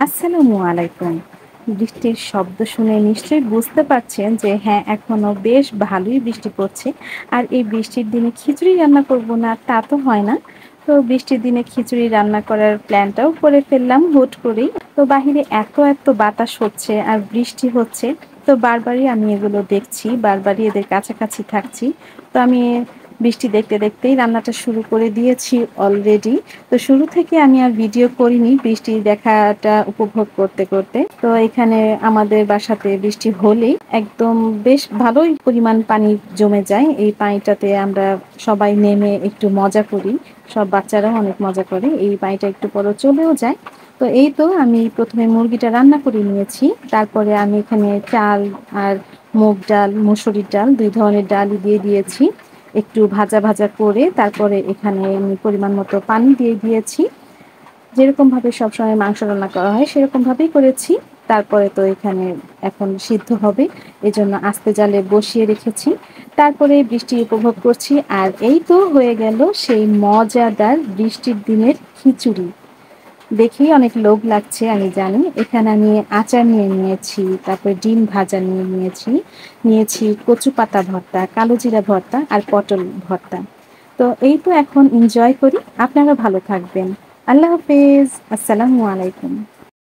আসসালামু আলাইকুম। বৃষ্টির শব্দ শুনে নিশ্চয়ই বুঝতে পারছেন যে হ্যাঁ, এখনো বেশ ভালোই বৃষ্টি পড়ছে। আর এই বৃষ্টির দিনে খিচুড়ি রান্না করব না তা তো হয় না। তো বৃষ্টির দিনে খিচুড়ি রান্না করার প্ল্যানটাও করে ফেললাম হুট করেই। তো বাহিরে এত বাতাস হচ্ছে আর বৃষ্টি হচ্ছে। তো বারবারই আমি এগুলো দেখছি, বারবারই এদের কাছাকাছি থাকছি। তো আমি বৃষ্টি দেখতেই রান্নাটা শুরু করে দিয়েছি অলরেডি। তো শুরু থেকে আমি আর ভিডিও করিনি বৃষ্টি দেখাটা উপভোগ করতে। তো এখানে আমাদের বাসাতে বৃষ্টি হলেই একদম বেশ ভালোই পরিমাণ পানি জমে যায়। এই পানিটাতে আমরা সবাই নেমে একটু মজা করি। সব বাচ্চারাও অনেক মজা করে। এই পানিটা একটু পরে চলেও যায়। তো এই তো আমি ১ম এ মুরগিটা রান্না করে নিয়েছি। তারপরে আমি এখানে চাল আর মুগ ডাল, মসুরির ডাল ২ ধরনের ডালই দিয়ে দিয়েছি। একটু ভাজা করে তারপরে এখানে আমি পরিমাণ মতো পানি দিয়ে দিয়েছি। যেরকমভাবে সবসময় মাংস রান্না করা হয় সেরকমভাবেই করেছি। তারপরে তো এখানে এখন সিদ্ধ হবে। এজন্য আস্তে জালে বসিয়ে রেখেছি। তারপরে বৃষ্টি উপভোগ করছি। আর এই তো হয়ে গেল সেই মজাদার বৃষ্টির দিনের খিচুড়ি। দেখেই অনেক লোভ লাগছে আমি জানি। এখানে আমি আচার নিয়ে নিয়েছি, তারপরে ডিম ভাজা নিয়ে নিয়েছি কচু পাতা ভর্তা, কালো জিরা ভর্তা আর পটল ভর্তা। তো এই তো এখন এনজয় করি। আপনারা ভালো থাকবেন। আল্লাহ হাফেজ। আসসালামু আলাইকুম।